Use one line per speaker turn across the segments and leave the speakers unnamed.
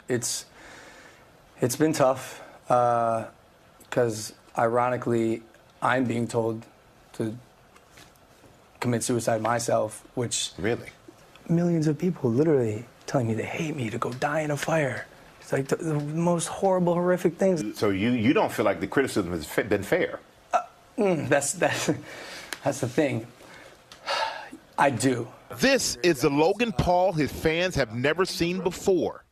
It's been tough because ironically, I'm being told to commit suicide myself, which
really
millions of people literally telling me they hate me to go die in a fire. It's like the most horrible, horrific things.
So you don't feel like the criticism has been fair?
That's the thing. I do.
This is the Logan Paul his fans have never seen before.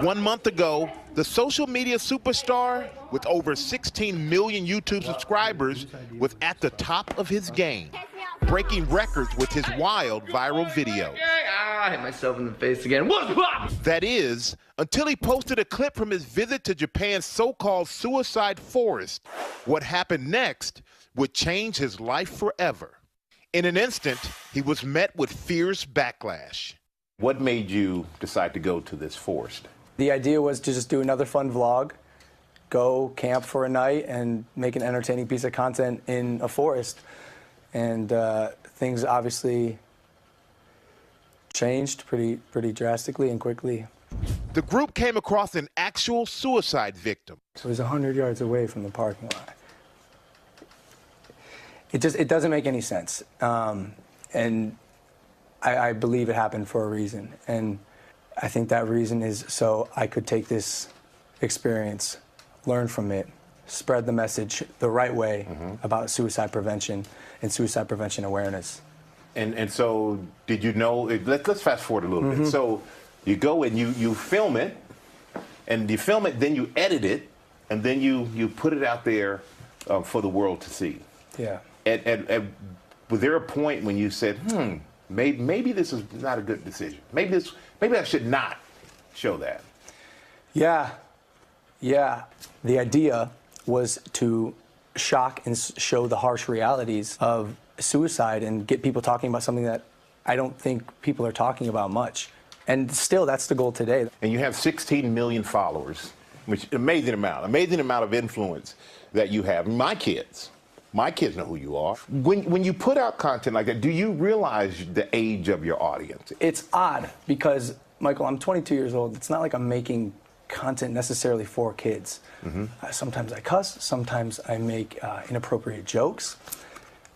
1 month ago, the social media superstar with over 16 million YouTube subscribers was at the top of his game, breaking records with his wild viral video.
I hit myself in the face again.
That is, until he posted a clip from his visit to Japan's so-called suicide forest. What happened next would change his life forever. In an instant, he was met with fierce backlash.
What made you decide to go to this forest?
The idea was to just do another fun vlog, go camp for a night, and make an entertaining piece of content in a forest. And things obviously changed pretty drastically and quickly.
The group came across an actual suicide victim.
It was 100 yards away from the parking lot. It doesn't make any sense. And I believe it happened for a reason. And I think that reason is so I could take this experience, learn from it, spread the message the right way about suicide prevention and suicide prevention awareness.
And so did you know, let's fast forward a little bit. So you go and you film it, and you film it, then you edit it, and then you put it out there for the world to see.
Yeah.
And was there a point when you said, maybe this is not a good decision? Maybe I should not show that.
Yeah. The idea was to shock and show the harsh realities of suicide and get people talking about something that I don't think people are talking about much. And still, that's the goal today.
And you have 16 million followers, which is an amazing amount of influence that you have. My kids know who you are. When you put out content like that, do you realize the age of your audience?
It's odd because, Michael, I'm 22 years old. It's not like I'm making content necessarily for kids. Sometimes I cuss, sometimes I make inappropriate jokes.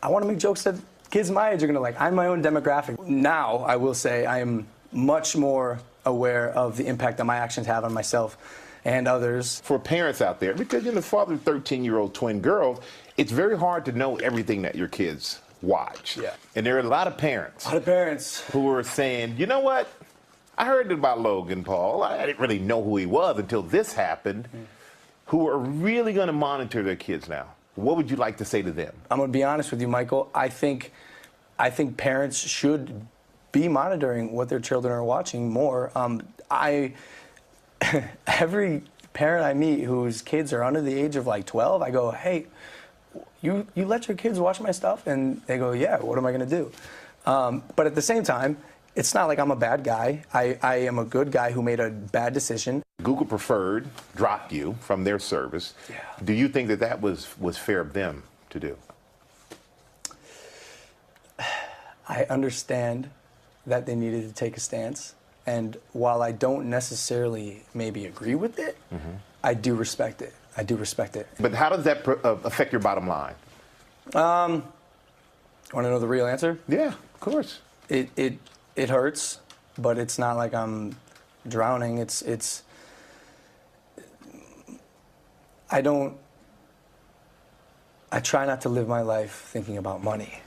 I want to make jokes that kids my age are going to like. I'm my own demographic. Now, I will say I am much more aware of the impact that my actions have on myself and others.
For parents out there, because you're the father of 13-year-old twin girls, it's very hard to know everything that your kids watch.
Yeah.
And there are a lot of parents. Who are saying, you know what? I heard about Logan Paul. I didn't really know who he was until this happened. Who are really going to monitor their kids now. What would you like to say to them? I'm
going to be honest with you, Michael. I think parents should be monitoring what their children are watching more. Every parent I meet whose kids are under the age of like 12, I go, hey, you let your kids watch my stuff? And they go, yeah, what am I going to do? But at the same time, it's not like I'm a bad guy. I am a good guy who made a bad decision.
Google Preferred dropped you from their service.
Yeah.
Do you think that was fair of them to do?
I understand that they needed to take a stance. And while I don't necessarily maybe agree with it, I do respect it. I do respect it.
But how does that affect your bottom line?
Want to know the real answer?
Yeah, of course.
It hurts, but it's not like I'm drowning. I try not to live my life thinking about money,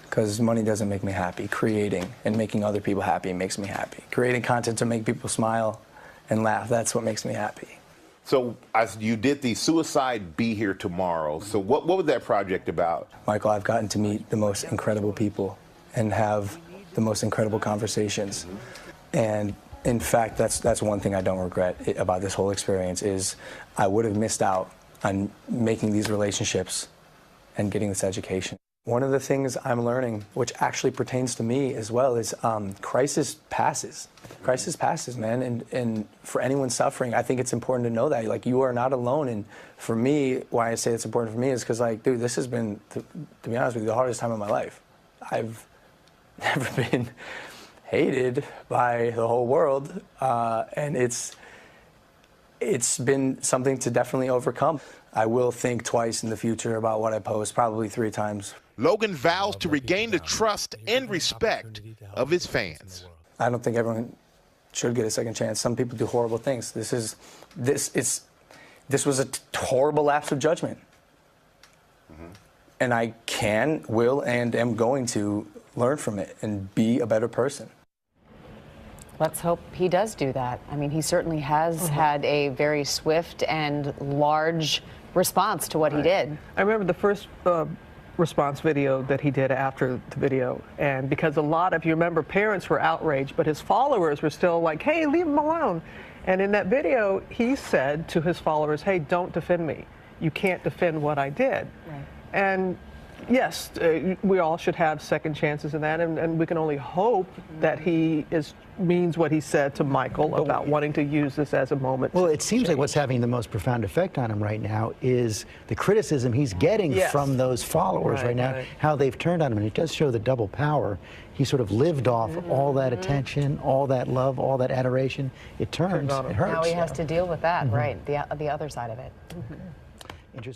because money doesn't make me happy. Creating and making other people happy makes me happy. Creating content to make people smile and laugh, that's what makes me happy.
So as you did the Suicide Be Here Tomorrow, so what was that project about?
Michael, I've gotten to meet the most incredible people and have the most incredible conversations. And in fact, that's one thing I don't regret about this whole experience is I would have missed out on making these relationships and getting this education. One of the things I'm learning, which actually pertains to me as well, is crisis passes. Crisis passes, man. And for anyone suffering, I think it's important to know that. Like, you are not alone. And for me, why I say it's important for me is because, like, dude, this has been, to be honest with you, the hardest time of my life. I've never been hated by the whole world. And it's it's been something to definitely overcome. I will think twice in the future about what I post, probably 3 times.
Logan vows to regain the trust and respect of his fans.
I don't think everyone should get a second chance. Some people do horrible things. This was a horrible lapse of judgment. And I can, will, and am going to learn from it and be a better person.
Let's hope he does do that. I mean, he certainly has had a very swift and large response to what he did.
I remember the first response video that he did after the video, and because a lot of, you remember, parents were outraged, but his followers were still like, hey, leave him alone. And in that video, he said to his followers, hey, don't defend me. You can't defend what I did. Right. And yes, we all should have second chances in that, and we can only hope that he means what he said to Michael about wanting to use this as a moment.
Well, it seems like what's having the most profound effect on him right now is the criticism he's getting from those followers right now, how they've turned on him. And it does show the double power. He sort of lived off all that attention, all that love, all that adoration. It turns, it hurts.
Now he has to deal with that, right, the other side of it.
Interesting.